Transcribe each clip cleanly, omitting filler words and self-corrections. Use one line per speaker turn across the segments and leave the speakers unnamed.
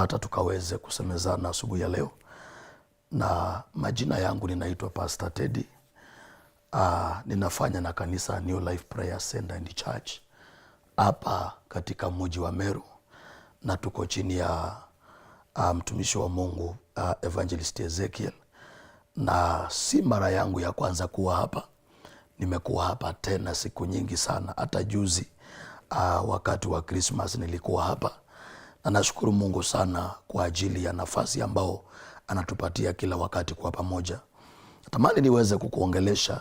hata tukaweze kusemezana asubuhi ya leo. Na majina yangu ninaitwa Pastor Teddy. Ninafanya na kanisa New Life Prayer Center and Church hapa katika mji wa Meru, na tuko chini ya mtumishi wa Mungu Evangelist Ezekiel. Na si mara yangu ya kwanza kuwa hapa, nimekuwa hapa tena siku nyingi sana. Hata juzi wakati wa Christmas nilikuwa hapa, na nashukuru Mungu sana kwa ajili ya nafasi ambao anatupatia kila wakati kwa pamoja. Natamani niweze kukuongelesha,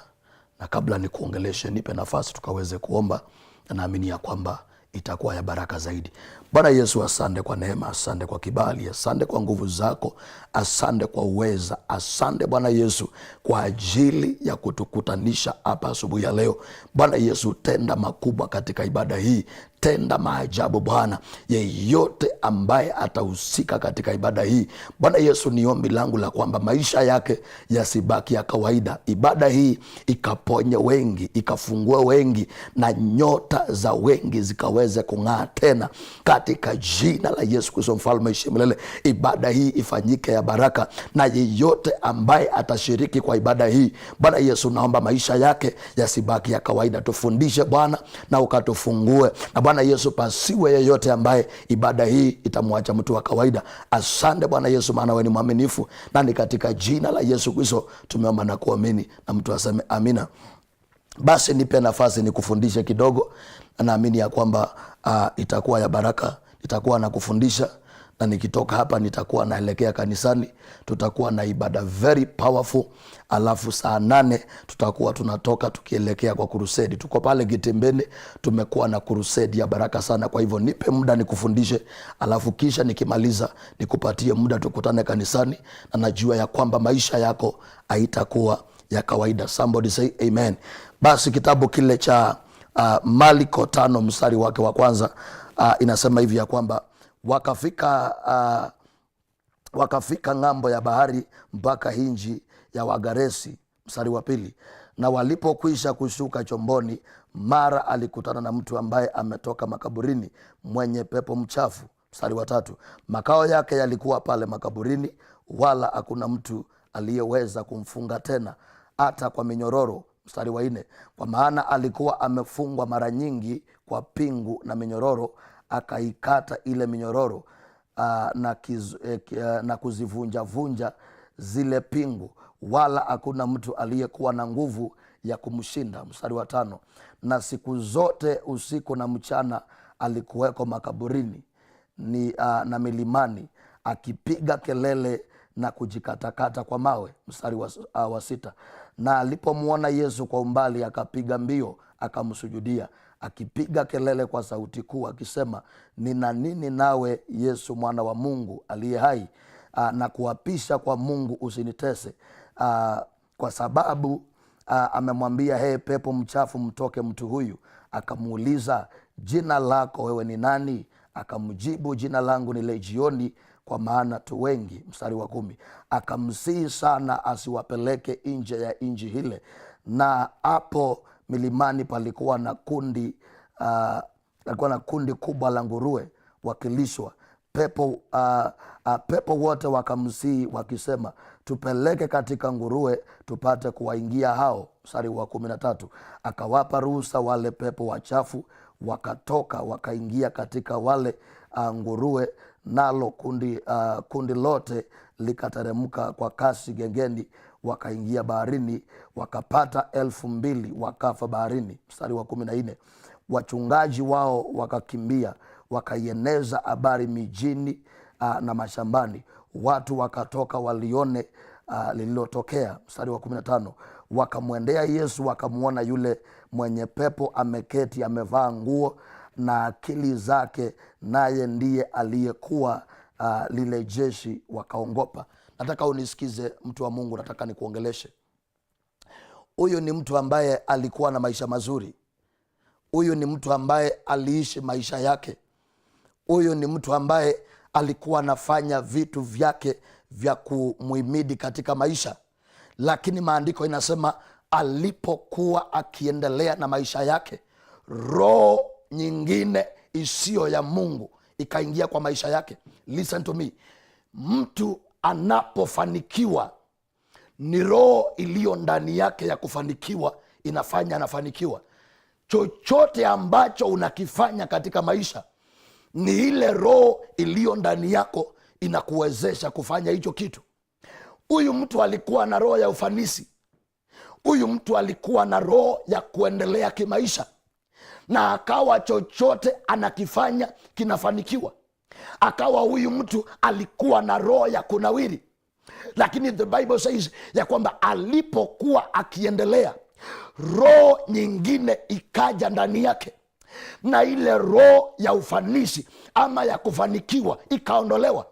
na kabla nikuongeleshe nipe nafasi tukaweze kuomba, na naamini ya kwamba itakuwa ya baraka zaidi. Bwana Yesu, asante kwa neema, asante kwa kibali, asante kwa nguvu zako, asante kwa uweza, asante Bwana Yesu kwa ajili ya kutukutanisha hapa asubuhi ya leo. Bwana Yesu, tenda makubwa katika ibada hii, tenda maajabu Bwana. Yeyote ambaye atahusika katika ibada hii, Bwana Yesu, ni ombi langu la kwamba maisha yake yasibaki ya kawaida. Ibada hii ikaponye wengi, ikafungue wengi, na nyota za wengi zikaweze kung'aa tena katika jina la Yesu Kristo mfalme ishi milele. Ibada hii ifanyike ya baraka, na yeyote ambaye atashiriki kwa ibada hii, Bwana Yesu, naomba maisha yake yasibaki ya kawaida. Tufundishe Bwana na ukatufungue, na Bwana Yesu, pasiwe yeyote ambaye ibada hii itamwacha mtu wa kawaida. Asante Bwana Yesu, maana wewe ni mwaminifu, na ni katika jina la Yesu Kristo tumeomba na kuamini, na mtu aseme amina. Basi nipe nafasi nikufundishe kidogo, na naamini ya kwamba itakuwa ya baraka. Nitakuwa na kufundisha, na nikitoka hapa nitakuwa naelekea kanisani. Tutakuwa na ibada very powerful, alafu saa 8 tutakuwa tunatoka tukielekea kwa crusade. Tuko pale Gitembeni, tumekuwa na crusade ya baraka sana. Kwa hivyo nipe muda nikufundishe, alafu kisha nikimaliza nikupatie muda tukutane kanisani, na najua ya kwamba maisha yako haitakuwa ya kawaida. Somebody say amen. Basi kitabu kile cha Marko 5 mstari wake wa kwanza inasema hivi ya kwamba wakafika ng'ambo ya bahari mpaka hinji ya Wagerasi. Mstari wa pili, na walipokwisha kushuka chomboni, mara alikutana na mtu ambaye ametoka makaburini, mwenye pepo mchafu. Mstari wa tatu, makao yake yalikuwa pale makaburini, wala hakuna mtu aliyeweza kumfunga tena hata kwa minyororo. Mstari wa 4, kwa maana alikuwa amefungwa mara nyingi kwa pingu na minyororo, akaikata ile minyororo na kuzivunja vunja zile pingu, wala hakuna mtu aliyekuwa na nguvu ya kumshinda. Mstari wa 5, na siku zote usiku na mchana alikuweko makaburini na milimani, akipiga kelele na kujikatakata kwa mawe. Mstari wa 6, na alipomwona Yesu kwa umbali, akapiga mbio akamsujudia, akipiga kelele kwa sauti kuu akisema, nina nini nawe Yesu mwana wa Mungu aliye hai? Na kuapisha kwa Mungu, usinitese, kwa sababu amemwambia, pepo mchafu, mtoke mtu huyu. Akamuuliza, jina lako wewe ni nani? Akamjibu, jina langu ni Legioni, kwa maana tu wengi. Mstari wa 10, akamsihi sana asiwapeleke nje ya nchi hile. Na hapo milimani palikuwa na kundi kubwa la nguruwe wakilishwa. Pepo wote wakamsihi wakisema, tupeleke katika nguruwe tupate kuwaingia hao. Mstari wa 13, akawapa ruhusa wale pepo wachafu, wakatoka wakaingia katika wale nguruwe, nalo kundi lote likateremka kwa kasi gengeni, wakaingia baharini, wakapata 2,000 wakafa baharini. Mstari wa 14, wachungaji wao wakakimbia, wakaieneza habari mijini na mashambani. Watu wakatoka walione lililotokea. Mstari wa 15, wakamwendea Yesu, wakamwona yule mwenye pepo ameketi, amevaa nguo na akili zake, naye ndiye aliyekuwa lile jeshi, wakaongopa. Nataka unisikize mtu wa Mungu, nataka nikuongeleshe. Huyu ni mtu ambaye alikuwa na maisha mazuri. Huyu ni mtu ambaye aliishi maisha yake. Huyu ni mtu ambaye alikuwa anafanya vitu vyake vya kumuhimidi katika maisha. Lakini maandiko inasema alipokuwa akiendelea na maisha yake, roho nyingine isiyo ya Mungu ikaingia kwa maisha yake. Listen to me, mtu anapofanikiwa ni roho iliyo ndani yake ya kufanikiwa inafanya anafanikiwa. Chochote ambacho unakifanya katika maisha ni ile roho iliyo ndani yako inakuwezesha kufanya hicho kitu. Huyu mtu alikuwa na roho ya ufanisi. Huyu mtu alikuwa na roho ya kuendelea kimaisha, na akawa chochote anakifanya kinafanikiwa. Akawa huyu mtu alikuwa na roho ya kunawiri. Lakini the Bible says ya kwamba alipokuwa akiendelea, roho nyingine ikaja ndani yake, na ile roho ya ufanisi ama ya kufanikiwa ikaondolewa.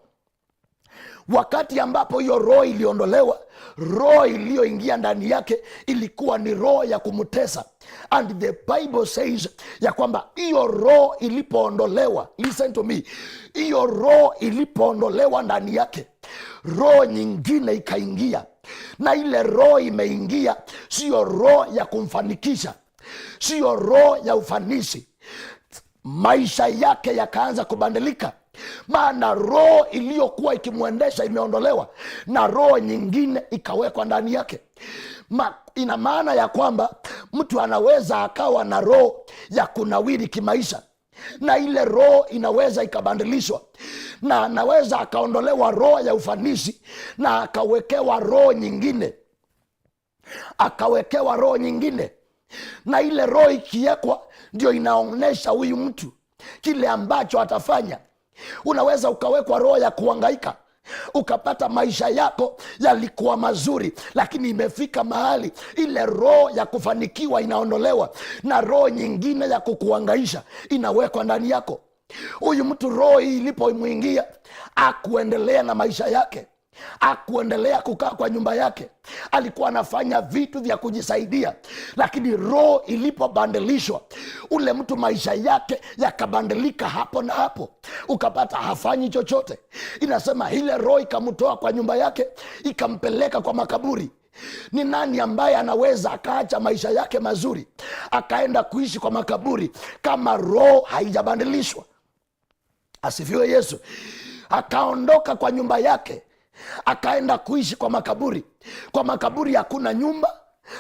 Wakati ambapo hiyo roho iliondolewa, roho iliyoingia ndani yake ilikuwa ni roho ya kumtesa. And the Bible says ya kwamba hiyo roho ilipoondolewa, listen to me, hiyo roho ilipoondolewa ndani yake, roho nyingine ikaingia. Na ile roho imeingia, siyo roho ya kumfanikisha, siyo roho ya ufanisi. Maisha yake yakaanza kubadilika, maana roho iliyokuwa ikimwendesha imeondolewa na roho nyingine ikawekwa ndani yake. Ina maana ya kwamba mtu anaweza akawa na roho ya kunawiri kimaisha, na ile roho inaweza ikabadilishwa, na anaweza akaondolewa roho ya ufanisi na akawekewa roho nyingine, na ile roho ikiwekwa ndio inaonyesha huyu mtu kile ambacho atafanya. Unaweza ukawekwa roho ya kuhangaika, ukapata maisha yako yalikuwa mazuri, lakini imefika mahali ile roho ya kufanikiwa inaondolewa na roho nyingine ya kukuhangaisha inawekwa ndani yako. Huyu mtu roho hii ilipomwingia, akuendelea na maisha yake, akuendelea kukaa kwa nyumba yake. Alikuwa anafanya vitu vya kujisaidia, lakini roho ilipobadilishwa, ule mtu maisha yake yakabadilika hapo na hapo, ukapata hafanyi chochote. Inasema ile roho ikamtoa kwa nyumba yake ikampeleka kwa makaburi. Ni nani ambaye anaweza akaacha maisha yake mazuri akaenda kuishi kwa makaburi kama roho haijabadilishwa? Asifiwe Yesu. Akaondoka kwa nyumba yake akaenda kuishi kwa makaburi. Kwa makaburi hakuna nyumba,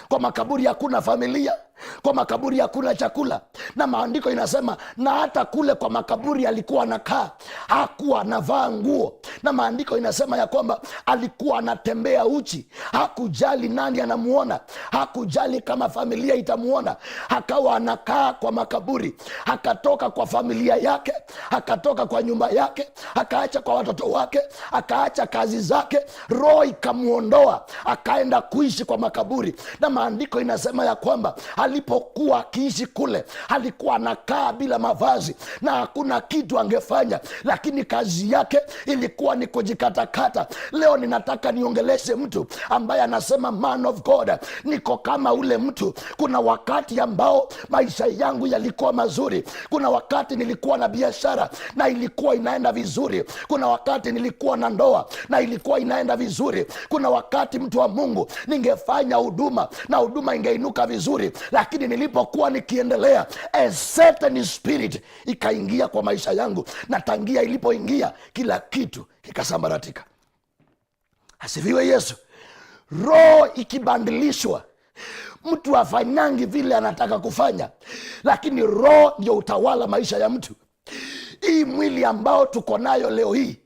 kwa makaburi hakuna familia, kwa makaburi hakuna chakula. Na maandiko inasema na hata kule kwa makaburi alikuwa anakaa hakuwa anavaa nguo. Na maandiko inasema ya kwamba alikuwa anatembea uchi, hakujali nani anamuona, hakujali kama familia itamuona. Akawa anakaa kwa makaburi, akatoka kwa familia yake, akatoka kwa nyumba yake, akaacha kwa watoto wake, akaacha kazi zake. Roho ikamuondoa, akaenda kuishi kwa makaburi. Na maandiko inasema ya kwamba alipokuwa akiishi kule, alikuwa anakaa bila mavazi na hakuna kitu angefanya, lakini kazi yake ilikuwa ni kujikatakata. Leo ninataka niongeleshe mtu ambaye anasema, man of God, niko kama ule mtu. Kuna wakati ambao maisha yangu yalikuwa mazuri, kuna wakati nilikuwa na biashara na ilikuwa inaenda vizuri, kuna wakati nilikuwa na ndoa na ilikuwa inaenda vizuri, kuna wakati, mtu wa Mungu, ningefanya huduma na huduma ingeinuka vizuri, lakini nilipokuwa nikiendelea, a certain spirit ikaingia kwa maisha yangu, na tangia ilipoingia kila kitu kikasambaratika. Asifiwe Yesu. Roho ikibadilishwa, mtu afanyangi vile anataka kufanya, lakini roho ndio utawala maisha ya mtu. Hii mwili ambao tuko nayo leo hii,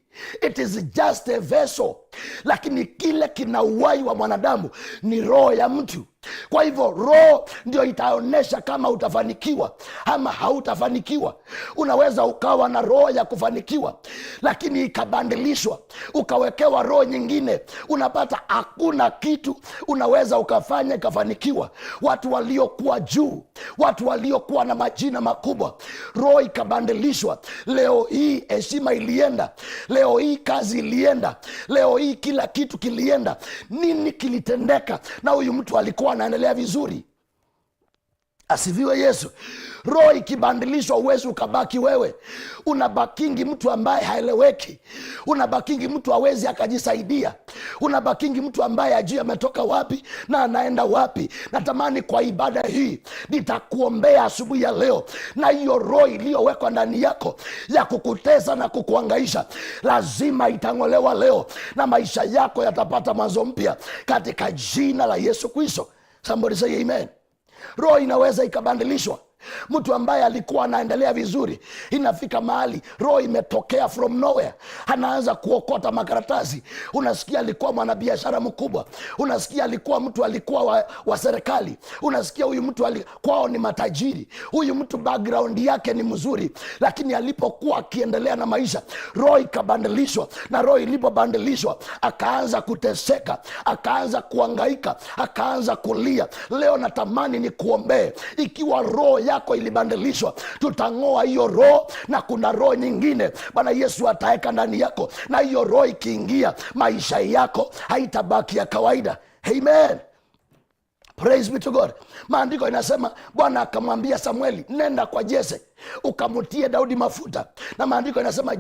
it is just a vessel, lakini kile kina uhai wa mwanadamu ni roho ya mtu. Kwa hivyo roho ndio itaonyesha kama utafanikiwa ama hautafanikiwa. Unaweza ukawa na roho ya kufanikiwa, lakini ikabadilishwa ukawekewa roho nyingine, unapata hakuna kitu unaweza ukafanya ikafanikiwa. Watu waliokuwa juu, watu waliokuwa na majina makubwa, roho ikabadilishwa. Leo hii heshima ilienda, leo hii kazi ilienda, leo hii kila kitu kilienda. Nini kilitendeka? Na huyu mtu alikuwa anaendelea vizuri. Asifiwe Yesu. Roho ikibadilishwa uwezi ukabaki wewe. Unabakingi mtu ambaye haeleweki. Unabakingi mtu hawezi akajisaidia. Unabakingi mtu ambaye ajui ametoka wapi na anaenda wapi. Natamani kwa ibada hii nitakuombea asubuhi ya leo, na hiyo roho iliyowekwa ndani yako ya kukutesa na kukuangaisha lazima itang'olewa leo, na maisha yako yatapata mwanzo mpya katika jina la Yesu Kristo. Somebody say amen. Roho inaweza ikabadilishwa. Mtu ambaye alikuwa anaendelea vizuri, inafika mahali roho imetokea from nowhere, anaanza kuokota makaratasi. Unasikia alikuwa mwanabiashara mkubwa, unasikia alikuwa mtu alikuwa wa serikali, unasikia huyu mtu kwao ni matajiri, huyu mtu background yake ni mzuri, lakini alipokuwa akiendelea na maisha roho ikabadilishwa, na roho ilipobadilishwa akaanza kuteseka, akaanza kuhangaika, akaanza kulia. Leo natamani ni kuombee, ikiwa roho yako ilibadilishwa, tutang'oa hiyo roho, na kuna roho nyingine Bwana Yesu ataweka ndani yako, na hiyo roho ikiingia, maisha yako haitabaki ya kawaida. Amen. Praise be to God. Maandiko inasema Bwana akamwambia Samueli, nenda kwa Jese ukamutie Daudi mafuta. Na maandiko inasema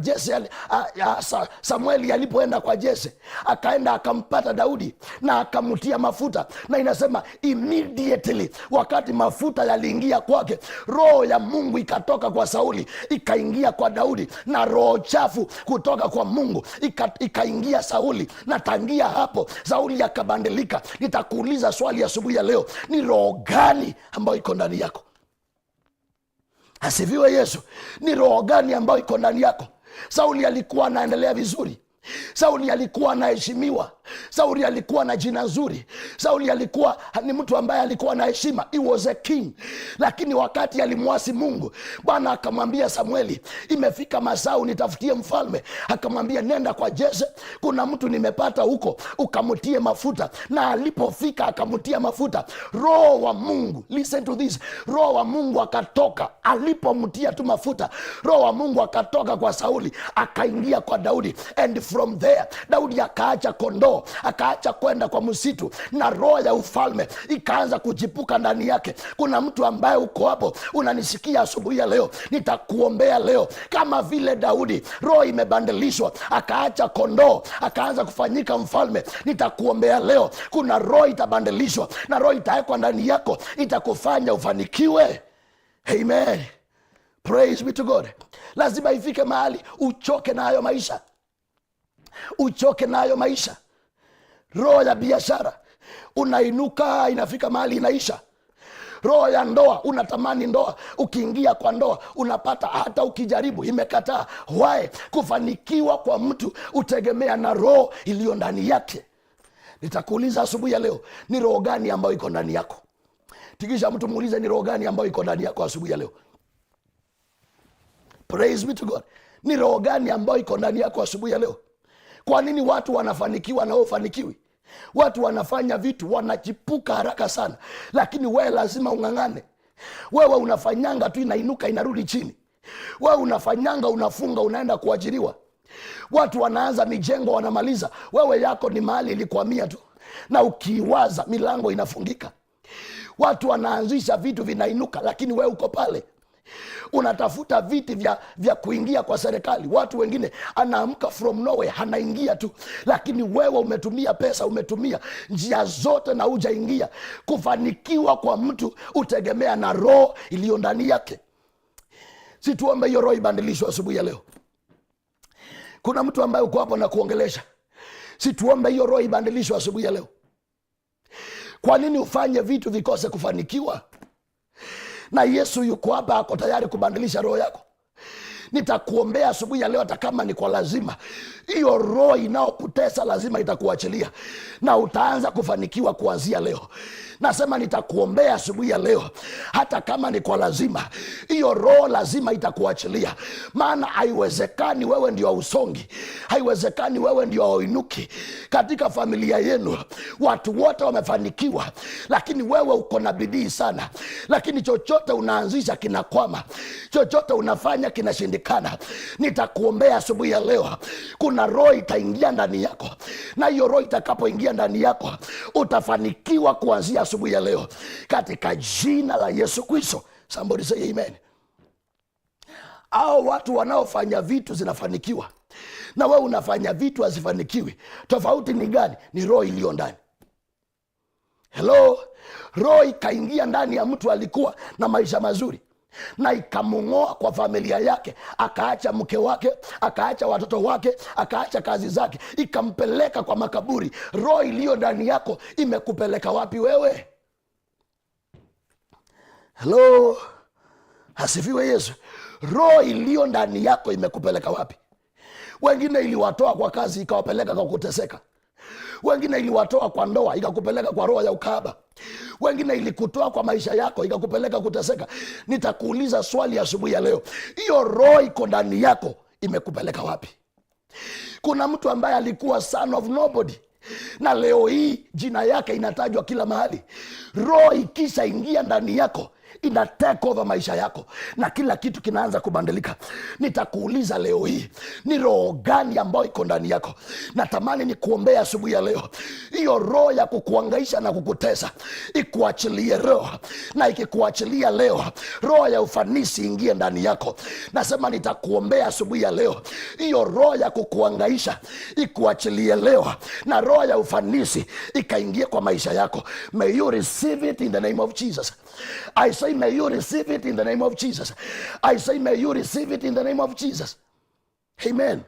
Samueli alipoenda kwa Jese, akaenda akampata Daudi na akamutia mafuta. Na inasema immediately, wakati mafuta yaliingia kwake, roho ya Mungu ikatoka kwa Sauli ikaingia kwa Daudi, na roho chafu kutoka kwa Mungu ikaingia Sauli, na tangia hapo Sauli akabadilika. Nitakuuliza swali asubuhi ya leo, ni roho gani ambayo iko ndani yako? Asifiwe Yesu. Ni roho gani ambayo iko ndani yako? Sauli alikuwa anaendelea vizuri. Sauli alikuwa anaheshimiwa. Sauli alikuwa na jina nzuri. Sauli alikuwa ni mtu ambaye alikuwa na heshima. He was a king. Lakini wakati alimwasi Mungu, Bwana akamwambia Samueli, imefika masaa unitafutie mfalme. Akamwambia, nenda kwa Jese, kuna mtu nimepata huko, ukamutie mafuta. Na alipofika akamutia mafuta, roho wa Mungu, listen to this, roho wa Mungu akatoka. Alipomtia tu mafuta, roho wa Mungu akatoka kwa Sauli akaingia kwa Daudi, and from there Daudi akaacha kondoo, akaacha kwenda kwa msitu, na roho ya ufalme ikaanza kujipuka ndani yake. Kuna mtu ambaye uko hapo unanisikia asubuhi ya leo, nitakuombea leo. Kama vile Daudi roho imebadilishwa, akaacha kondoo akaanza kufanyika mfalme, nitakuombea leo. Kuna roho itabadilishwa, na roho itawekwa ndani yako, itakufanya ufanikiwe. Amen. Praise be to God. Lazima ifike mahali uchoke na hayo maisha. Uchoke na hayo maisha. Roho ya biashara unainuka, inafika mahali inaisha. Roho ya ndoa, unatamani ndoa, ukiingia kwa ndoa unapata hata ukijaribu imekataa. Why? Kufanikiwa kwa mtu utegemea na roho iliyo ndani yake. Nitakuuliza asubuhi ya leo, ni roho gani ambayo iko ndani yako? Tikisha mtu muulize, ni roho gani ambayo iko ndani yako asubuhi ya leo? Praise be to God. Ni roho gani ambayo iko ndani yako asubuhi ya leo? Kwa nini watu wanafanikiwa na ufanikiwi? Watu wanafanya vitu wanachipuka haraka sana, lakini wewe lazima ung'ang'ane. Wewe unafanyanga tu inainuka inarudi chini. Wewe unafanyanga, unafunga, unaenda kuajiriwa. Watu wanaanza mijengo wanamaliza, wewe yako ni mahali ilikwamia tu, na ukiwaza milango inafungika. Watu wanaanzisha vitu vinainuka, lakini wewe uko pale unatafuta viti vya kuingia kwa serikali. Watu wengine anaamka from nowhere anaingia tu, lakini wewe umetumia pesa, umetumia njia zote na hujaingia. Kufanikiwa kwa mtu utegemea na roho iliyo ndani yake. Situombe hiyo roho ibadilishwe asubuhi ya leo. Kuna mtu ambaye uko hapo na kuongelesha, situombe hiyo roho ibadilishwe asubuhi ya leo. Kwa nini ufanye vitu vikose kufanikiwa? Na Yesu yuko hapa, ako tayari kubadilisha roho yako. Nitakuombea asubuhi ya leo, hata kama ni kwa lazima. Hiyo roho inaokutesa lazima itakuachilia, na utaanza kufanikiwa kuanzia leo. Nasema nitakuombea asubuhi ya leo, hata kama ni kwa lazima. Hiyo roho lazima itakuachilia. Maana haiwezekani wewe ndio usongi, haiwezekani wewe ndio uinuki. Katika familia yenu watu wote wamefanikiwa, lakini wewe uko na bidii sana, lakini chochote unaanzisha kinakwama, chochote unafanya kinashindikana. Nitakuombea asubuhi ya leo, kuna roho itaingia ndani yako, na hiyo roho itakapoingia ndani yako Utafanikiwa kuanzia asubuhi ya leo katika jina la Yesu Kristo. Somebody say amen. Hao watu wanaofanya vitu zinafanikiwa na wewe unafanya vitu hazifanikiwi, tofauti ni gani? Ni roho iliyo ndani. Hello, roho ikaingia ndani ya mtu alikuwa na maisha mazuri na ikamung'oa kwa familia yake, akaacha mke wake, akaacha watoto wake, akaacha kazi zake, ikampeleka kwa makaburi. Roho iliyo ndani yako imekupeleka wapi wewe? Hello, asifiwe Yesu. Roho iliyo ndani yako imekupeleka wapi? Wengine iliwatoa kwa kazi ikawapeleka kwa kuteseka. Wengine iliwatoa kwa ndoa ikakupeleka kwa roho ya ukahaba. Wengine ilikutoa kwa maisha yako ikakupeleka kuteseka. Nitakuuliza swali asubuhi ya leo, hiyo roho iko ndani yako imekupeleka wapi? Kuna mtu ambaye alikuwa son of nobody na leo hii jina yake inatajwa kila mahali. Roho ikisha ingia ndani yako ina take over maisha yako na kila kitu kinaanza kubadilika. Nitakuuliza leo hii, ni roho gani ambayo iko ndani yako? Natamani ni kuombea asubuhi ya leo, hiyo roho ya kukuangaisha na kukutesa ikuachilie roho, na ikikuachilia leo, roho ya ufanisi ingie ndani yako. Nasema nitakuombea asubuhi ya leo, hiyo roho ya kukuangaisha ikuachilie leo, na roho ya ufanisi ikaingie kwa maisha yako. May you receive it in the name of Jesus. I say may you receive it in the name of Jesus. I say may you receive it in the name of Jesus. Amen.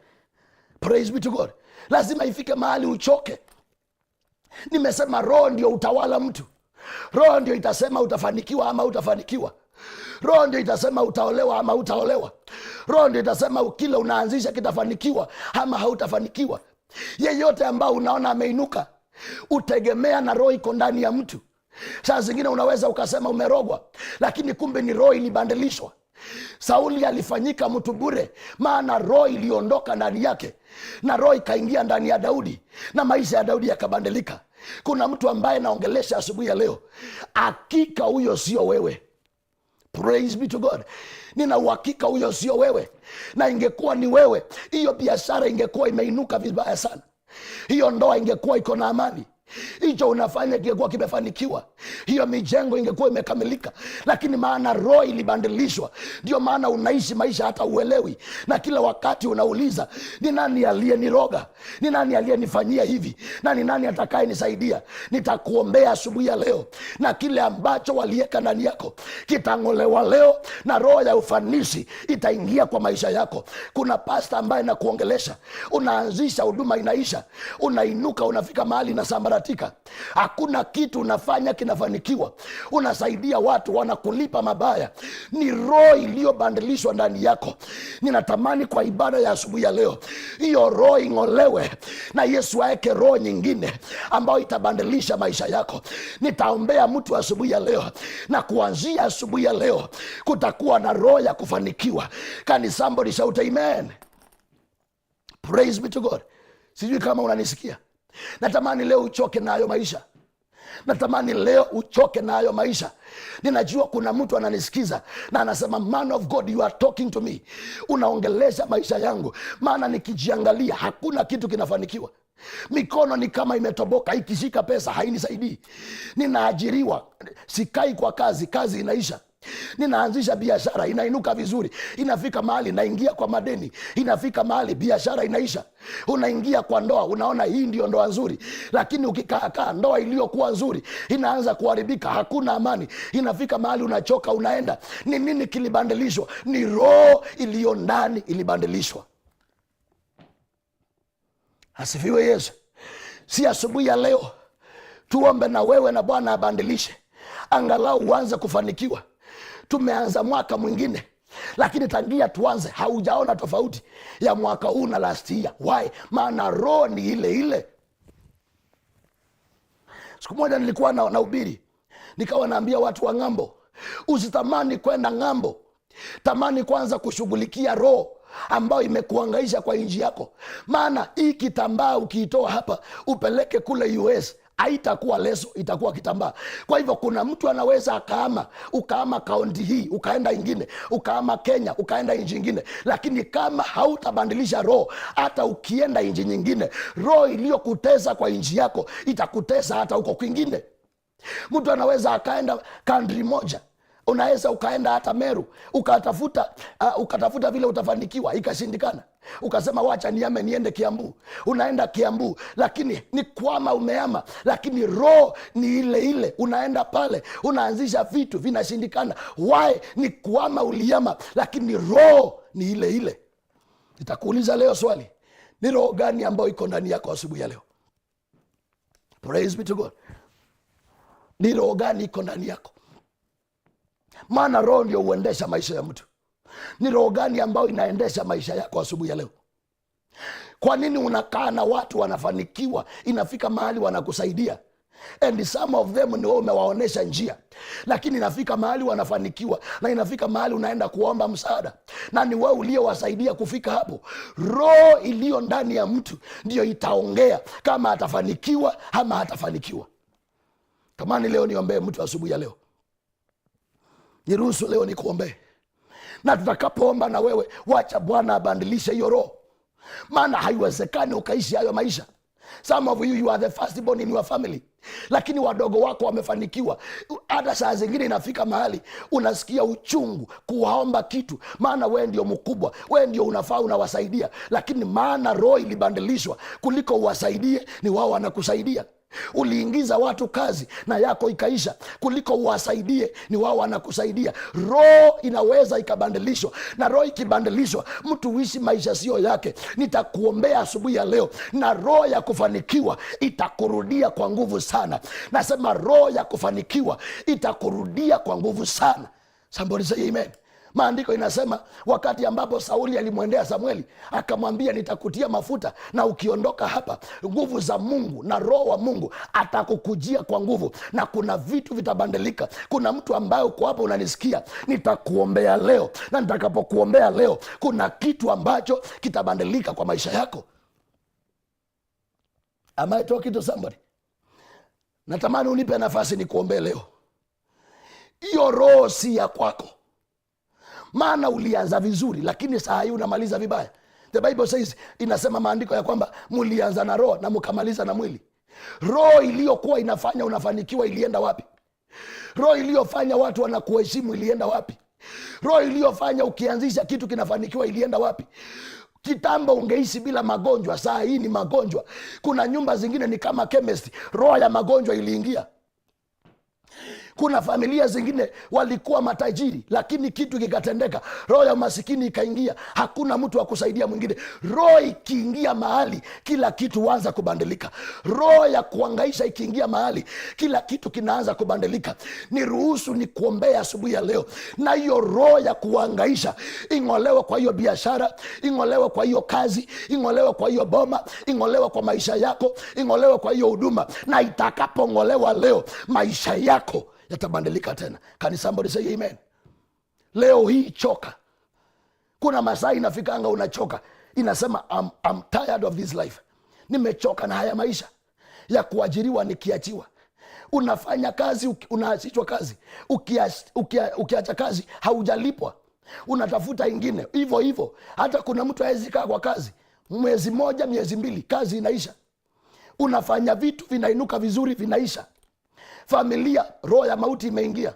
Praise be to God. Lazima ifike mahali uchoke. Nimesema roho ndio utawala mtu. Roho ndio itasema utafanikiwa ama utafanikiwa. Roho ndio itasema utaolewa ama utaolewa. Roho ndio itasema ukile unaanzisha kitafanikiwa ama hautafanikiwa. Yeyote ambao unaona ameinuka, utegemea na roho iko ndani ya mtu. Saa zingine unaweza ukasema umerogwa, lakini kumbe ni roho ilibadilishwa. Sauli alifanyika mtu bure, maana roho iliondoka ndani yake na roho ikaingia ndani ya Daudi na maisha ya Daudi yakabadilika. Kuna mtu ambaye naongelesha asubuhi ya leo, hakika huyo sio wewe. Praise be to God. Nina uhakika huyo sio wewe, na ingekuwa ni wewe, hiyo biashara ingekuwa imeinuka vibaya sana, hiyo ndoa ingekuwa iko na amani, hicho unafanya kingekuwa kimefanikiwa, hiyo mijengo ingekuwa imekamilika. Lakini maana roho ilibadilishwa, ndio maana unaishi maisha hata uelewi, na kila wakati unauliza, ni nani aliyeniroga? Ni nani aliyenifanyia hivi? Na ni nani atakaye nisaidia? Nitakuombea asubuhi ya leo, na kile ambacho walieka ndani yako kitang'olewa leo, na roho ya ufanisi itaingia kwa maisha yako. Kuna pasta ambaye nakuongelesha, unaanzisha huduma inaisha, unainuka unafika mahali na sambaratika. Hakuna kitu unafanya kinafanikiwa, unasaidia watu wanakulipa mabaya. Ni roho iliyobadilishwa ndani yako. Ninatamani kwa ibada ya asubuhi ya leo, hiyo roho ing'olewe na Yesu aeke roho nyingine ambayo itabadilisha maisha yako. Nitaombea mtu asubuhi ya leo, na kuanzia asubuhi ya leo kutakuwa na roho ya kufanikiwa. Can somebody shout amen? Praise be to God. Sijui kama unanisikia. Natamani leo uchoke na hayo maisha. Natamani leo uchoke na hayo maisha. Ninajua kuna mtu ananisikiza na anasema, man of God, you are talking to me. Unaongelesha maisha yangu, maana nikijiangalia hakuna kitu kinafanikiwa. Mikono ni kama imetoboka, ikishika pesa hainisaidii. Ninaajiriwa, sikai kwa kazi, kazi inaisha. Ninaanzisha biashara, inainuka vizuri, inafika mahali naingia kwa madeni, inafika mahali biashara inaisha. Unaingia kwa ndoa, unaona hii ndio ndoa nzuri, lakini ukikaakaa ndoa iliyokuwa nzuri inaanza kuharibika, hakuna amani. Inafika mahali unachoka, unaenda. Ni nini kilibadilishwa? Ni roho iliyo ndani ilibadilishwa. Asifiwe Yesu. Si asubuhi ya leo tuombe na wewe na Bwana abadilishe, angalau uanze kufanikiwa. Tumeanza mwaka mwingine, lakini tangia tuanze haujaona tofauti ya mwaka huu na last year. Why? Maana roho ni ile ile. Siku moja nilikuwa na ubiri, nikawa naambia watu wa ng'ambo, usitamani kwenda ng'ambo, tamani kwanza kushughulikia roho ambayo imekuangaisha kwa inji yako. Maana hii kitambaa ukiitoa hapa upeleke kule US haitakuwa leso, itakuwa kitambaa. Kwa hivyo kuna mtu anaweza ukaama kaunti hii ukaenda ingine, ukaama Kenya ukaenda nchi ingine, lakini kama hautabandilisha roho, hata ukienda nchi nyingine, roho iliyokutesa kwa nchi yako itakutesa hata huko kwingine. Mtu anaweza akaenda country moja, unaweza ukaenda hata Meru ukatafuta vile utafanikiwa, ikashindikana, ukasema wacha niame niende Kiambu. Unaenda Kiambu, lakini ni kwama umeama, lakini roho ni ile ile. Unaenda pale unaanzisha vitu vinashindikana. Why? Ni kwama uliama, lakini roho ni ile ile. Nitakuuliza leo swali, ni roho gani ambayo iko ndani yako asubuhi ya leo? Praise be to God. Ni roho gani iko ndani yako? Maana roho ndio huendesha maisha ya mtu. Ni roho gani ambayo inaendesha maisha yako asubuhi ya leo? Kwa nini unakaa na watu wanafanikiwa, inafika mahali wanakusaidia, and some of them ni wewe umewaonesha njia, lakini inafika mahali wanafanikiwa, na inafika mahali unaenda kuomba msaada, na ni wewe uliyowasaidia kufika hapo. Roho iliyo ndani ya mtu ndio itaongea kama atafanikiwa ama hatafanikiwa. Tamani leo niombee mtu asubuhi ya leo. Niruhusu leo nikuombee, na tutakapoomba na wewe, wacha Bwana abandilishe hiyo roho, maana haiwezekani ukaishi hayo maisha. Some of you are the firstborn in your family, lakini wadogo wako wamefanikiwa. Hata saa zingine inafika mahali unasikia uchungu kuwaomba kitu, maana wewe ndio mkubwa, wewe ndio unafaa unawasaidia, lakini maana roho ilibadilishwa, kuliko uwasaidie ni wao wanakusaidia. Uliingiza watu kazi na yako ikaisha, kuliko uwasaidie ni wao wanakusaidia. Roho inaweza ikabadilishwa, na roho ikibadilishwa mtu huishi maisha sio yake. Nitakuombea asubuhi ya leo, na roho ya kufanikiwa itakurudia kwa nguvu sana. Nasema roho ya kufanikiwa itakurudia kwa nguvu sana. Somebody say amen. Maandiko inasema wakati ambapo Sauli alimwendea Samueli akamwambia, nitakutia mafuta na ukiondoka hapa, nguvu za Mungu na roho wa Mungu atakukujia kwa nguvu, na kuna vitu vitabadilika. Kuna mtu ambaye uko hapo unanisikia, nitakuombea leo, na nitakapokuombea leo kuna kitu ambacho kitabadilika kwa maisha yako. Am I talking to somebody? Natamani unipe nafasi nikuombee leo. Hiyo roho si ya kwako, maana ulianza vizuri, lakini saa hii unamaliza vibaya. The Bible says, inasema maandiko ya kwamba mulianza na roho na mkamaliza na mwili. Roho iliyokuwa inafanya unafanikiwa ilienda wapi? Roho iliyofanya watu wanakuheshimu ilienda wapi? Roho iliyofanya ukianzisha kitu kinafanikiwa ilienda wapi? Kitambo ungeishi bila magonjwa, saa hii ni magonjwa. Kuna nyumba zingine ni kama chemist, roho ya magonjwa iliingia. Kuna familia zingine walikuwa matajiri, lakini kitu kikatendeka, roho ya masikini ikaingia, hakuna mtu wa kusaidia mwingine. Roho ikiingia mahali, kila kitu huanza kubadilika. Roho ya kuhangaisha ikiingia mahali, kila kitu kinaanza kubadilika. Niruhusu nikuombea asubuhi ya leo, na hiyo roho ya kuhangaisha ing'olewe kwa hiyo biashara, ing'olewe kwa hiyo kazi, ing'olewe kwa hiyo boma, ing'olewe kwa maisha yako, ing'olewe kwa hiyo huduma. Na itakapong'olewa leo, maisha yako yatabadilika tena. Can somebody say amen? Leo hii choka. Kuna masaa inafikanga unachoka, inasema I'm tired of this life. Nimechoka na haya maisha ya kuajiriwa nikiachiwa. Unafanya kazi, unaachishwa kazi, ukiacha kazi haujalipwa, unatafuta ingine, hivyo hivyo. Hata kuna mtu hawezi kaa kwa kazi mwezi moja, miezi mbili, kazi inaisha. Unafanya vitu vinainuka vizuri, vinaisha. Familia, roho ya mauti imeingia.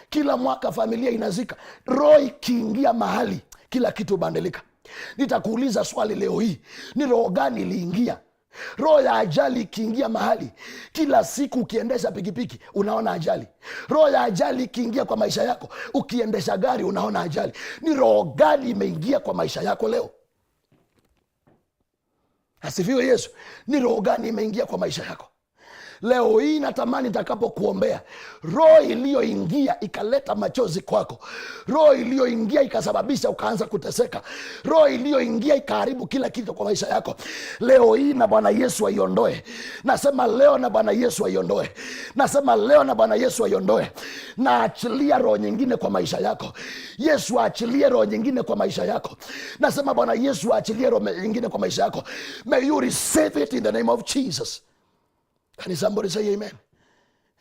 Kila mwaka familia inazika. Roho ikiingia mahali, kila kitu bandilika. Nitakuuliza swali leo hii, ni roho gani iliingia? Roho ya ajali ikiingia mahali, kila siku ukiendesha pikipiki unaona ajali. Roho ya ajali ikiingia kwa maisha yako, ukiendesha gari unaona ajali. Ni roho gani imeingia kwa maisha yako leo? Asifiwe Yesu. Ni roho gani imeingia kwa maisha yako leo hii? Natamani nitakapo kuombea, roho iliyoingia ikaleta machozi kwako, roho iliyoingia ikasababisha ukaanza kuteseka, roho iliyoingia ikaharibu kila kitu kwa maisha yako, leo hii na Bwana Yesu aiondoe. Nasema leo na Bwana Yesu aiondoe. Nasema leo na Bwana Yesu aiondoe. Na achilia roho nyingine kwa maisha yako. Yesu aachilie roho nyingine kwa maisha yako. Nasema Bwana Yesu aachilie roho nyingine kwa maisha yako. May you receive it in the name of Jesus. Can somebody say amen?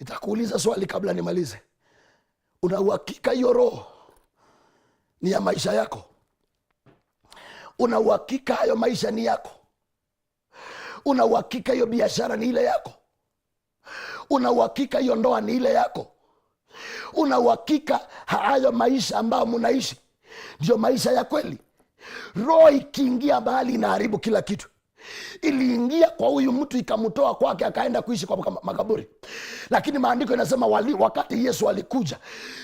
Nitakuuliza swali kabla nimalize. Una uhakika hiyo roho ni ya maisha yako? Una uhakika hayo maisha ni yako? Una uhakika hiyo biashara ni ile yako? Una uhakika hiyo ndoa ni ile yako? Una uhakika hayo maisha ambayo mnaishi ndio maisha ya kweli? Roho ikiingia mahali inaharibu kila kitu. Iliingia kwa huyu mtu ikamtoa kwake akaenda kuishi kwa makaburi, lakini maandiko inasema wakati Yesu alikuja,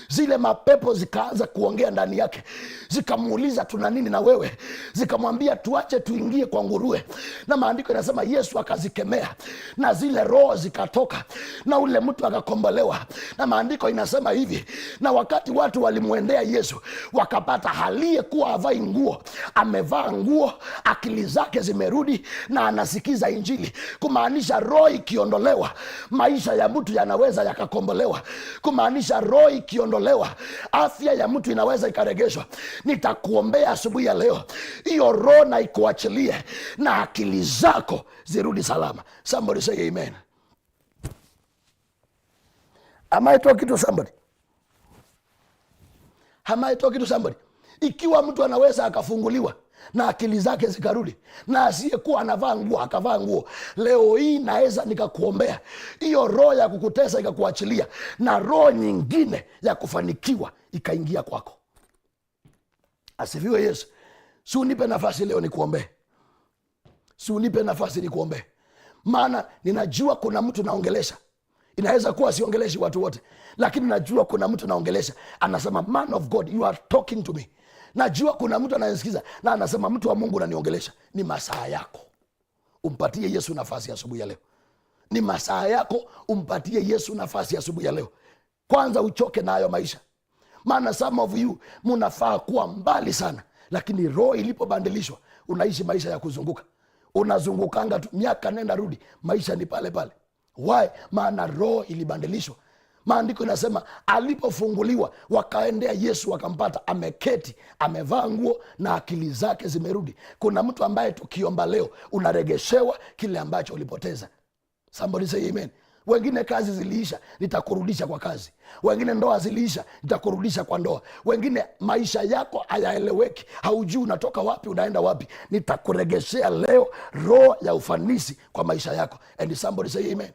zile mapepo zikaanza kuongea ndani yake, zikamuuliza tuna nini na wewe? Zikamwambia tuache tuingie kwa nguruwe, na maandiko inasema Yesu akazikemea na zile roho zikatoka na ule mtu akakombolewa. Na maandiko inasema hivi, na wakati watu walimwendea Yesu wakapata aliyekuwa havai nguo amevaa nguo, akili zake zimerudi na anasikiza Injili. Kumaanisha roho ikiondolewa, maisha ya mtu yanaweza yakakombolewa. Kumaanisha roho ikiondolewa, afya ya mtu inaweza ikaregeshwa. Nitakuombea asubuhi ya leo, hiyo roho na ikuachilie na akili zako zirudi salama. Somebody say amen. Am I talking to somebody? Am I talking to somebody? Ikiwa mtu anaweza akafunguliwa na akili zake zikarudi, na asiyekuwa anavaa nguo akavaa nguo, leo hii naweza nikakuombea hiyo roho ya kukutesa ikakuachilia, na roho nyingine ya kufanikiwa ikaingia kwako. Asifiwe Yesu. Si unipe nafasi leo nikuombee. Si unipe nafasi nikuombee. Maana ninajua kuna mtu naongelesha. Inaweza kuwa siongeleshi watu wote, lakini najua kuna mtu naongelesha anasema man of God you are talking to me. Najua kuna mtu anayesikiza na anasema mtu wa Mungu unaniongelesha. Ni masaa yako umpatie Yesu nafasi asubuhi ya leo. Ni masaa yako umpatie Yesu nafasi asubuhi ya leo. Kwanza uchoke na hayo maisha. Maana some of you mnafaa kuwa mbali sana, lakini roho ilipobadilishwa unaishi maisha ya kuzunguka. Unazungukanga tu miaka nenda rudi, maisha ni pale pale. Why? Maana roho ilibadilishwa. Maandiko inasema alipofunguliwa wakaendea Yesu wakampata ameketi, amevaa nguo na akili zake zimerudi. Kuna mtu ambaye tukiomba leo unaregeshewa kile ambacho ulipoteza. Somebody say amen. Wengine kazi ziliisha, nitakurudisha kwa kazi. Wengine ndoa ziliisha, nitakurudisha kwa ndoa. Wengine maisha yako hayaeleweki, haujui unatoka wapi unaenda wapi. Nitakuregeshea leo roho ya ufanisi kwa maisha yako. And somebody say amen.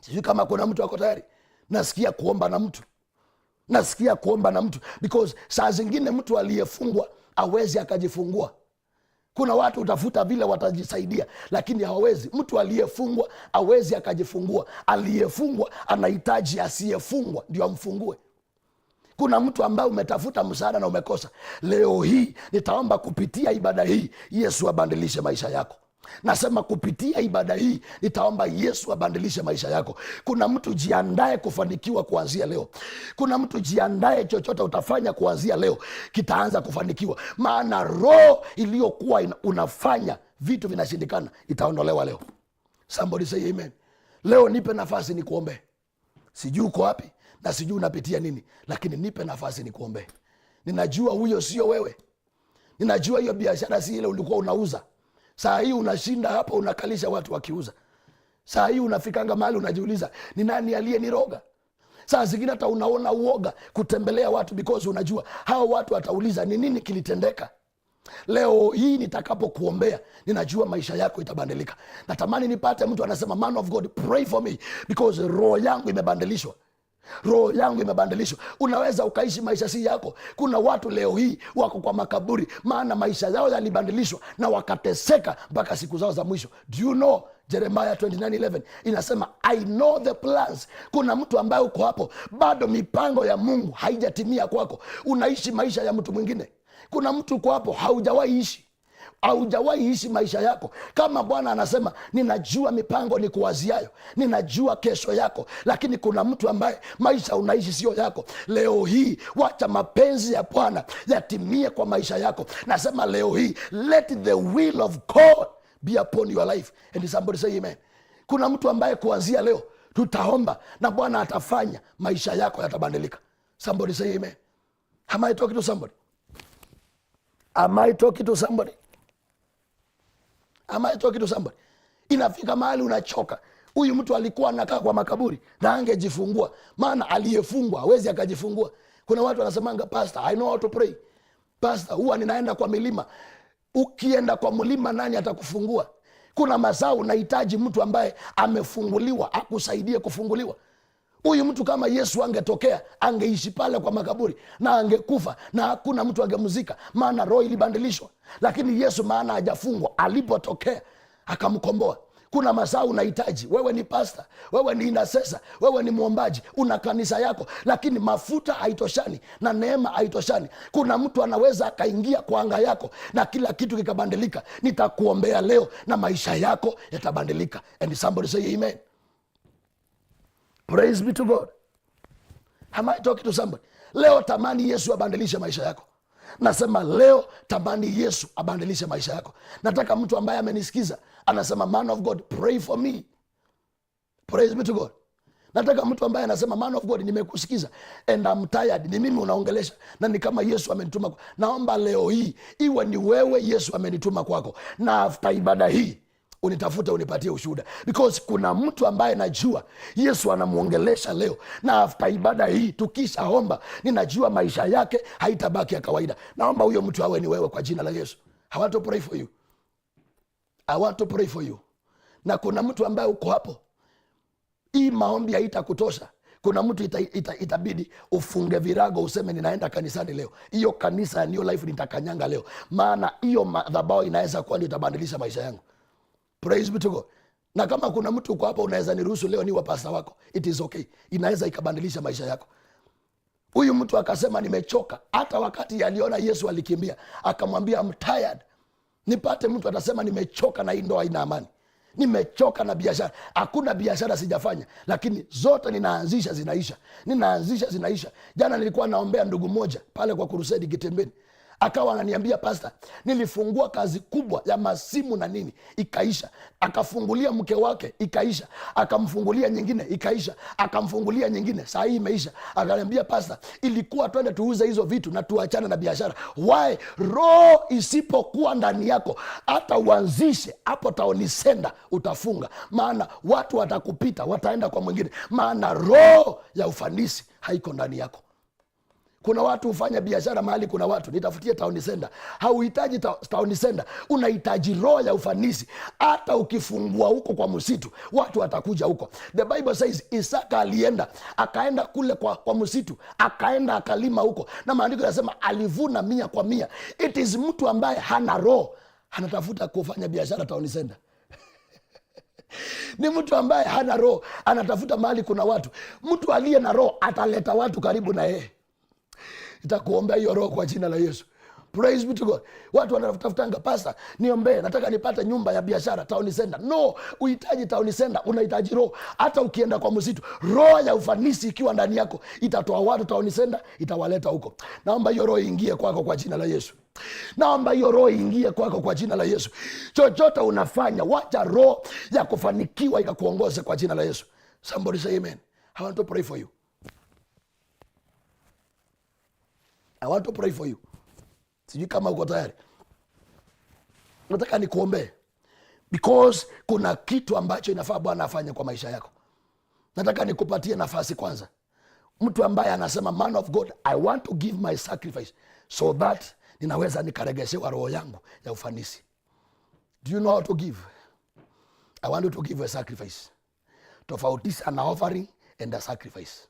Sijui kama kuna mtu ako tayari. Nasikia kuomba na mtu. Nasikia kuomba na mtu. Because saa zingine mtu aliyefungwa hawezi akajifungua. Kuna watu utafuta vile watajisaidia, lakini hawawezi. Mtu aliyefungwa hawezi akajifungua. Aliyefungwa anahitaji asiyefungwa ndio amfungue. Kuna mtu ambaye umetafuta msaada na umekosa. Leo hii nitaomba kupitia ibada hii Yesu abadilishe maisha yako. Nasema kupitia ibada hii nitaomba Yesu abadilishe maisha yako. Kuna mtu jiandae kufanikiwa kuanzia leo. Kuna mtu jiandae chochote utafanya kuanzia leo kitaanza kufanikiwa. Maana roho iliyokuwa unafanya vitu vinashindikana itaondolewa leo. Somebody say amen. Leo nipe nafasi nikuombe. Sijui uko wapi na sijui unapitia nini, lakini nipe nafasi nikuombe. Ninajua huyo sio wewe. Ninajua hiyo biashara si ile ulikuwa unauza. Saa hii unashinda hapa unakalisha watu wakiuza. Saa hii unafikanga mahali unajiuliza ni nani aliyeniroga. Saa zingine hata unaona uoga kutembelea watu because unajua hao watu watauliza ni nini kilitendeka. Leo hii nitakapo kuombea ninajua maisha yako itabadilika. Natamani nipate mtu anasema man of God pray for me because roho yangu imebadilishwa. Roho yangu imebadilishwa. Unaweza ukaishi maisha si yako. Kuna watu leo hii wako kwa makaburi maana maisha yao yalibadilishwa na wakateseka mpaka siku zao za mwisho. Do you know Jeremiah 29:11 inasema I know the plans. Kuna mtu ambaye uko hapo bado mipango ya Mungu haijatimia kwako. Unaishi maisha ya mtu mwingine. Kuna mtu uko hapo haujawahi ishi. Haujawahi ishi maisha yako. Kama Bwana anasema ninajua mipango ni kuwaziayo, ninajua kesho yako, lakini kuna mtu ambaye maisha unaishi sio yako. Leo hii wacha mapenzi ya Bwana yatimie kwa maisha yako. Nasema leo hii let the will of God be upon your life. And somebody say amen. Kuna mtu ambaye kuanzia leo tutaomba na Bwana atafanya maisha yako yatabadilika. Somebody say amen. Am I talking to somebody? Am I talking to somebody? Am I talking to somebody? Inafika mahali unachoka. Huyu mtu alikuwa anakaa kwa makaburi na angejifungua, maana aliyefungwa hawezi akajifungua. Kuna watu wanasemanga, pastor, I know how to pray. Pastor, huwa ninaenda kwa milima. Ukienda kwa mlima nani atakufungua? Kuna mazao unahitaji mtu ambaye amefunguliwa akusaidie kufunguliwa. Huyu mtu kama Yesu angetokea, angeishi pale kwa makaburi na angekufa na hakuna mtu angemzika, maana roho ilibadilishwa. Lakini Yesu maana hajafungwa, alipotokea akamkomboa. Kuna mazao unahitaji. Wewe ni pasta, wewe ni inasesa, wewe ni mwombaji, una kanisa yako, lakini mafuta haitoshani na neema haitoshani. Kuna mtu anaweza akaingia kwa anga yako na kila kitu kikabadilika. Nitakuombea leo na maisha yako yatabadilika. And somebody say amen. Praise be to God. Am I talking to somebody? Leo tamani Yesu abadilishe maisha yako. Nasema leo tamani Yesu abadilishe maisha yako. Nataka mtu ambaye amenisikiza anasema, man of God, pray for me. Praise be to God. Nataka mtu ambaye anasema, man of God, nimekusikiza and I'm tired. Ni mimi unaongelesha na ni kama Yesu amenituma. Naomba leo hii iwe ni wewe Yesu amenituma kwako, na after ibada hii unitafute unipatie ushuhuda, because kuna mtu ambaye najua Yesu anamuongelesha leo, na after ibada hii tukishaomba, ninajua maisha yake haitabaki ya kawaida. Naomba huyo mtu awe ni wewe kwa jina la Yesu. I want to pray for you. I want to pray for you. Na kuna mtu ambaye uko hapo, hii maombi haitakutosha. Kuna mtu itabidi ufunge virago useme, ninaenda kanisani leo. Hiyo kanisa ya New Life nitakanyanga leo, maana hiyo madhabahu inaweza kuwa ndio itabadilisha maisha yangu. Praise be to God. Na kama kuna mtu uko hapa, unaweza niruhusu leo niwe pastor wako. It is okay. Inaweza ikabadilisha maisha yako. Huyu mtu akasema nimechoka. Hata wakati aliona Yesu alikimbia, akamwambia I'm tired. Nipate mtu atasema nimechoka na hii ndoa ina amani. Nimechoka na biashara. Hakuna biashara sijafanya, lakini zote ninaanzisha zinaisha. Ninaanzisha zinaisha. Jana nilikuwa naombea ndugu moja pale kwa Crusade Kitembeni. Akawa ananiambia, pastor, nilifungua kazi kubwa ya masimu na nini, ikaisha. Akafungulia mke wake, ikaisha. Akamfungulia nyingine, ikaisha. Akamfungulia nyingine, saa hii imeisha. Akaniambia, pastor, ilikuwa twende tuuze hizo vitu na tuachane na biashara. Why? Roho isipokuwa ndani yako, hata uanzishe hapo Town Center utafunga, maana watu watakupita, wataenda kwa mwingine, maana roho ya ufanisi haiko ndani yako. Kuna watu hufanya biashara mahali kuna watu, nitafutie Town Center. Hauhitaji Town Center, unahitaji roho ya ufanisi. Hata ukifungua huko kwa msitu, watu watakuja huko. The Bible says Isaka alienda, akaenda kule kwa msitu, akaenda akalima huko, na maandiko yanasema alivuna 100 kwa 100. It is mtu ambaye hana roho anatafuta kufanya biashara Town Center. Ni mtu ambaye hana roho anatafuta mahali kuna watu. Mtu aliye na roho ataleta watu karibu na yeye. Nitakuombea hiyo roho kwa jina la Yesu. Praise be to God. Watu wanatafutanga, pastor, niombee, nataka nipate nyumba ya biashara Town Center. No, uhitaji Town Center, unahitaji roho. Hata ukienda kwa msitu, roho ya ufanisi ikiwa ndani yako itatoa watu Town Center, itawaleta huko. Naomba hiyo roho ingie kwako kwa jina la Yesu. Naomba hiyo roho ingie kwako kwa jina la Yesu. Chochote unafanya, wacha roho ya kufanikiwa ikakuongoze kwa jina la Yesu. Somebody say amen. I want to pray for you. I want to pray for you. Sijui kama uko tayari. Nataka nikuombee, because kuna kitu ambacho inafaa Bwana afanye kwa maisha yako. Nataka nikupatie nafasi kwanza. Mtu ambaye anasema, man of God, I want to give my sacrifice so that ninaweza nikaregeshewa roho yangu ya ufanisi. Do you know how to give? I want you to give a sacrifice. Tofautisha na offering and a sacrifice.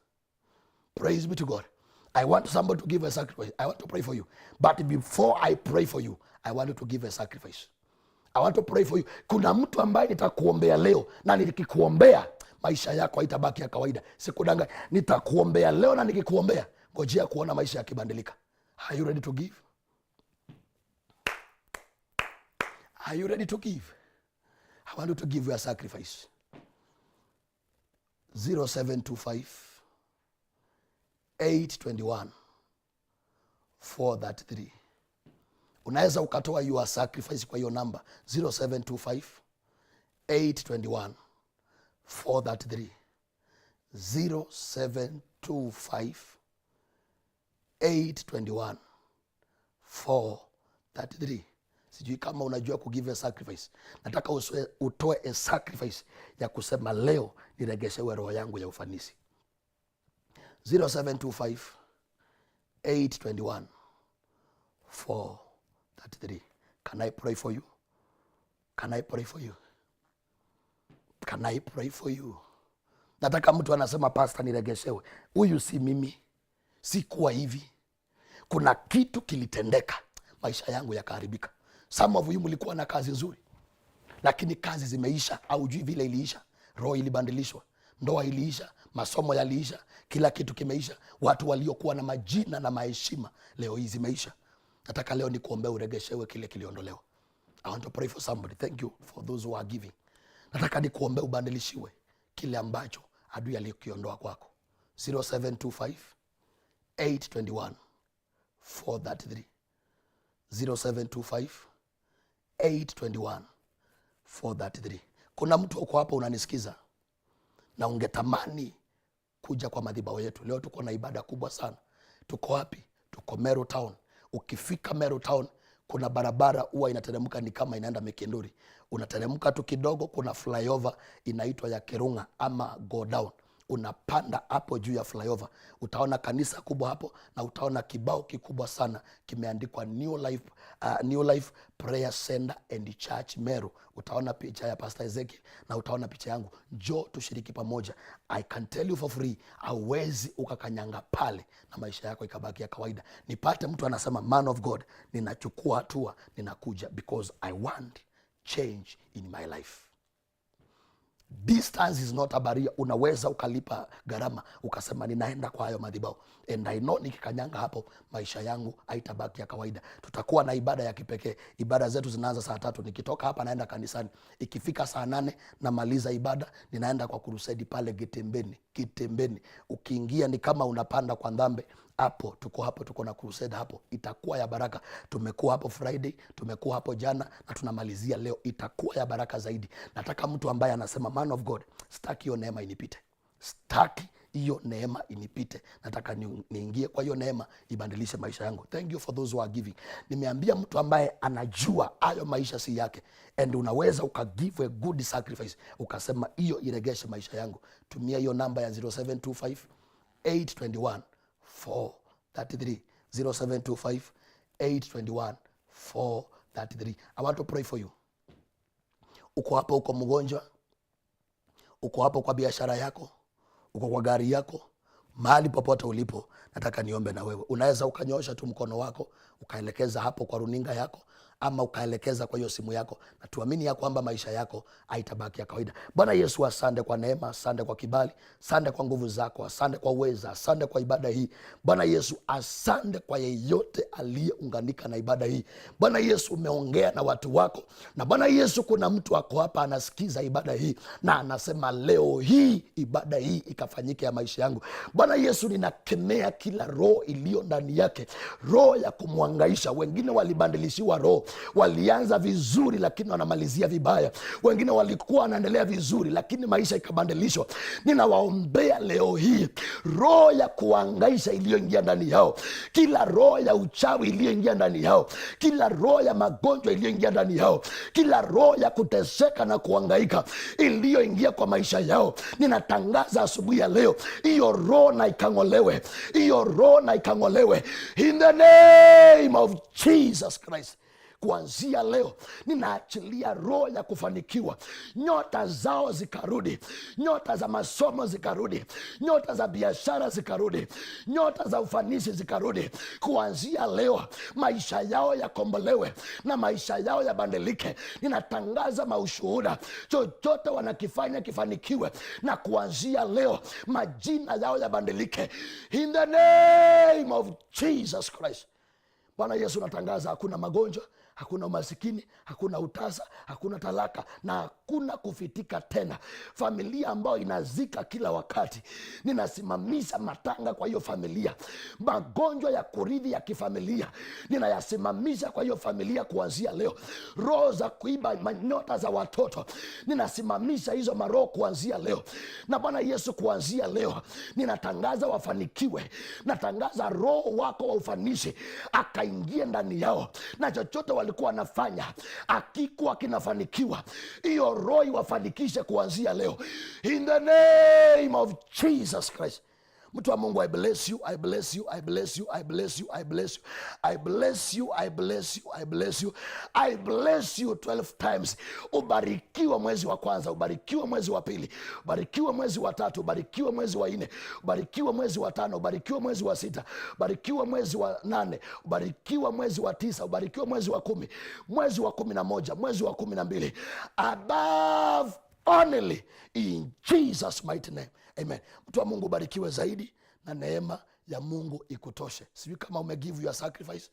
Praise be to God. I want somebody to give a sacrifice. I want to pray for you. But before I pray for you, I want you to give a sacrifice. I want to pray for you. Kuna mtu ambaye nitakuombea leo, na nikikuombea maisha yako haitabaki ya kawaida. Sikudanga, nitakuombea leo, na nikikuombea ngojea kuona maisha yakibadilika. Are you ready to give? Are you ready to give? I want you to give your sacrifice. 0725 821 433. Unaweza ukatoa your sacrifice kwa hiyo namba 0725 821 433. 0725 821 433. Sijui kama unajua kugive a sacrifice. Nataka utoe a sacrifice ya kusema leo niregeshewe roho yangu ya ufanisi. 0725 821 433. Can I pray for you? Can I pray for you? Can I pray for you? Nataka mtu anasema pastor niregeshewe. Huyu si mimi. Si kuwa hivi. Kuna kitu kilitendeka, maisha yangu yakaharibika. Some of you mlikuwa na kazi nzuri, lakini kazi zimeisha, au jui vile iliisha. Roho ilibadilishwa, ndoa iliisha, masomo yaliisha, kila kitu kimeisha. Watu waliokuwa na majina na maheshima leo hii zimeisha. Nataka leo nikuombea uregeshewe kile kiliondolewa. I want to pray for somebody. Thank you for those who are giving. Nataka nikuombea ubadilishiwe kile ambacho adui alikiondoa kwako. 0725 821 433. 0725 821 433. Kuna mtu uko hapa unanisikiza na ungetamani kuja kwa madhabahu yetu. Leo tuko na ibada kubwa sana. Tuko wapi? Tuko Meru Town. Ukifika Meru Town, kuna barabara huwa inateremka ni kama inaenda Mikinduri. Unateremka tu kidogo, kuna flyover inaitwa ya Kirunga ama go down. Unapanda hapo juu ya flyover, utaona kanisa kubwa hapo, na utaona kibao kikubwa sana kimeandikwa New Life Prayer Center and Church Meru. Utaona picha ya Pastor Ezekiel na utaona picha yangu. Njoo tushiriki pamoja. I can tell you for free, hauwezi ukakanyanga pale na maisha yako ikabaki ya kawaida. Nipate mtu anasema, man of God, ninachukua hatua, ninakuja because I want change in my life. Distance is not a barrier. Unaweza ukalipa gharama ukasema ninaenda kwa hayo madhabahu, and I know nikikanyanga hapo maisha yangu haitabaki ya kawaida. Tutakuwa na ibada ya kipekee. Ibada zetu zinaanza saa 3. Nikitoka hapa naenda kanisani. Ikifika saa 8 namaliza ibada, ninaenda kwa crusade pale Kitembeni. Ukiingia ni kama unapanda kwa Ndambe. Hapo tuko na crusade hapo. Itakuwa ya baraka. Tumekuwa hapo Friday, tumekuwa hapo jana, na tunamalizia leo. Itakuwa ya baraka zaidi. Nataka mtu ambaye anasema, man of God, sitaki hiyo neema inipite. Sitaki hiyo neema inipite. Nataka niingie kwa hiyo neema ibadilishe maisha yangu. Thank you for those who are giving. Nimeambia mtu ambaye anajua hayo maisha si yake, and unaweza ukagive a good sacrifice ukasema hiyo iregeshe maisha yangu. Tumia hiyo namba ya 0725 821 433. 0725 821 433. I want to pray for you. Uko hapo, uko mgonjwa, uko hapo kwa biashara yako, uko kwa gari yako, mahali popote ulipo, nataka niombe na wewe. Unaweza ukanyosha tu mkono wako ukaelekeza hapo kwa runinga yako, ama ukaelekeza kwa hiyo simu yako, na tuamini ya kwamba maisha yako haitabaki ya kawaida. Bwana Yesu, asante kwa neema, asante kwa kibali, asante kwa nguvu zako, asante kwa uweza, asante kwa ibada hii. Bwana Yesu, asante kwa yeyote aliyeunganika na ibada hii. Bwana Yesu, umeongea na watu wako, na Bwana Yesu, kuna mtu ako hapa anasikiza ibada hii na anasema leo hii ibada hii ikafanyike ya maisha yangu. Bwana Yesu, ninakemea kila roho iliyo ndani yake, roho ya kumwangaisha. Wengine walibadilishiwa roho, walianza vizuri lakini wanamalizia vibaya. Wengine walikuwa wanaendelea vizuri lakini maisha ikabadilishwa. Ninawaombea leo hii roho ya kuangaisha iliyoingia ndani yao, kila roho ya uchawi iliyoingia ndani yao, kila roho ya magonjwa iliyoingia ndani yao, kila roho ya kuteseka na kuangaika iliyoingia kwa maisha yao, ninatangaza asubuhi ya leo, hiyo roho na ikang'olewe, hiyo roho na ikang'olewe in the name of Jesus Christ. Kuanzia leo ninaachilia roho ya kufanikiwa. Nyota zao zikarudi, nyota za masomo zikarudi, nyota za biashara zikarudi, nyota za ufanisi zikarudi. Kuanzia leo maisha yao yakombolewe na maisha yao yabadilike. Ninatangaza maushuhuda, chochote wanakifanya kifanikiwe, na kuanzia leo majina yao yabadilike in the name of Jesus Christ. Bwana Yesu, natangaza hakuna magonjwa, hakuna umasikini, hakuna utasa, hakuna talaka, na hakuna kufitika tena. Familia ambayo inazika kila wakati, ninasimamisha matanga kwa hiyo familia. Magonjwa ya kurithi ya kifamilia, ninayasimamisha kwa hiyo familia kuanzia leo. Roho za kuiba nyota za watoto, ninasimamisha hizo maroho kuanzia leo. Na Bwana Yesu, kuanzia leo ninatangaza wafanikiwe. Natangaza roho wako wa ufanisi akaingie ndani yao, na chochote alikuwa anafanya akikuwa kinafanikiwa, hiyo roho iwafanikishe kuanzia leo in the name of Jesus Christ. Mtu wa Mungu, I bless you, I bless you, I bless you, I bless you, I bless you, I bless you, I bless you, I bless you, I bless you 12 times. Ubarikiwa mwezi wa kwanza, ubarikiwa mwezi wa pili, ubarikiwa mwezi wa tatu, ubarikiwa mwezi wa nne, ubarikiwa mwezi wa tano, ubarikiwa mwezi wa sita, ubarikiwa mwezi wa nane, ubarikiwa mwezi wa tisa, ubarikiwa mwezi wa 10, mwezi wa 11, mwezi wa 12, above only in Jesus mighty name. Amen. Mtu wa Mungu, barikiwe zaidi na neema ya Mungu ikutoshe. Sijui kama umegive your sacrifice.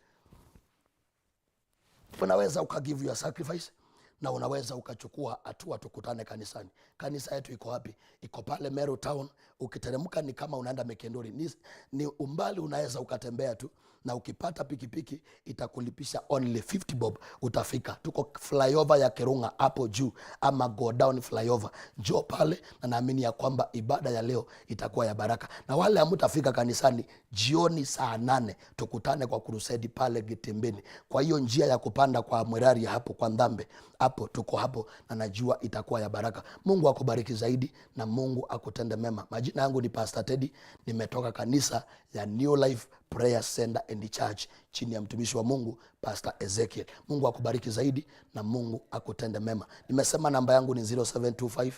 Unaweza ukagive your sacrifice na unaweza ukachukua hatua tukutane kanisani. Kanisa yetu iko wapi? Iko pale Meru Town. Ukiteremka ni kama unaenda Mekendori. Ni umbali, unaweza ukatembea tu, na ukipata pikipiki itakulipisha only 50 bob, utafika. Tuko flyover ya Kirunga hapo juu, ama go down flyover. Njoo pale, na naamini ya kwamba ibada ya leo itakuwa ya baraka. Na wale hamtafika kanisani, jioni saa 8 tukutane kwa crusade pale Gitembeni. Kwa hiyo njia ya kupanda kwa Mwerari hapo kwa Ndambe, hapo tuko hapo, na najua itakuwa ya baraka. Mungu akubariki zaidi na Mungu akutende mema. Majina yangu ni Pastor Teddy, nimetoka kanisa ya New Life Prayer Center and Church chini ya mtumishi wa Mungu Pastor Ezekiel. Mungu akubariki zaidi na Mungu akutende mema. Nimesema namba yangu ni 0725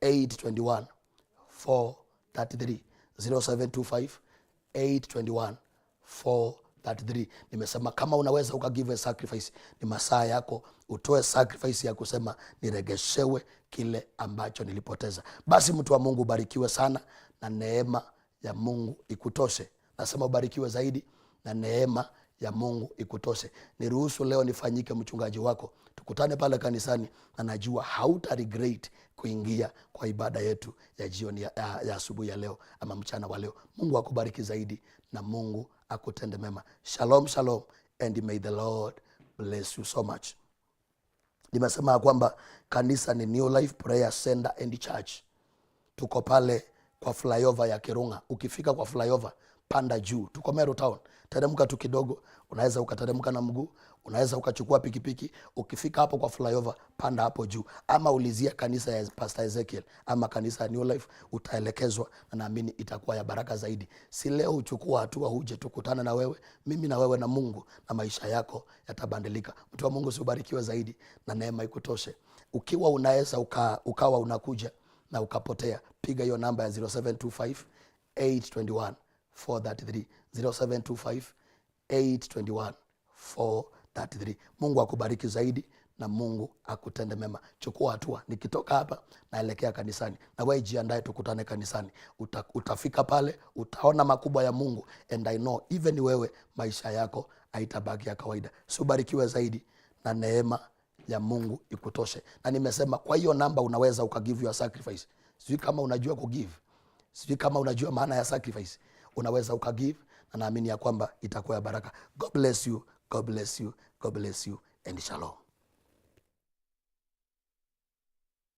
821 433, 0725 821 433. Nimesema kama unaweza ukagive a sacrifice, ni masaa yako utoe sacrifice ya kusema niregeshewe kile ambacho nilipoteza. Basi mtu wa Mungu, barikiwe sana na neema ya Mungu ikutoshe. Nasema ubarikiwe zaidi na neema ya Mungu ikutoshe. Niruhusu leo nifanyike mchungaji wako. Tukutane pale kanisani, na najua hauta regret kuingia kwa ibada yetu ya jioni ya asubuhi ya leo ama mchana wa leo. Mungu akubariki zaidi na Mungu akutende mema. Shalom, shalom, and may the Lord bless you so much. Nimesema kwamba kanisa ni New Life Prayer Center and Church. Tuko pale kwa flyover ya Kirunga. Ukifika kwa flyover, panda juu. Tuko Meru Town. Teremka tu kidogo, unaweza ukateremka na mguu, unaweza ukachukua pikipiki. Ukifika hapo kwa flyover, panda hapo juu, ama ulizia kanisa ya Pastor Ezekiel ama kanisa ya New Life, utaelekezwa, na naamini itakuwa ya baraka zaidi. Si leo uchukua hatua, huje tukutana na wewe, mimi na wewe na Mungu, na maisha yako yatabadilika. Mtu wa Mungu, usibarikiwe zaidi na neema ikutoshe. Ukiwa unaweza ukawa unakuja na ukapotea, piga hiyo namba ya 0725 821 433, 0725 821 433. Mungu akubariki zaidi na Mungu akutende mema. Chukua hatua. Nikitoka hapa naelekea kanisani, na wewe jiandae tukutane kanisani. Utafika pale, utaona makubwa ya Mungu, and I know even wewe maisha yako haitabaki ya kawaida. Subarikiwe zaidi na neema ya Mungu ikutoshe. Na nimesema kwa hiyo namba unaweza ukagive your sacrifice. Sijui kama unajua kugive, sijui kama unajua maana ya sacrifice. Unaweza ukagive, na naamini ya kwamba itakuwa ya baraka. God bless you, God bless you, God bless you, and shalom.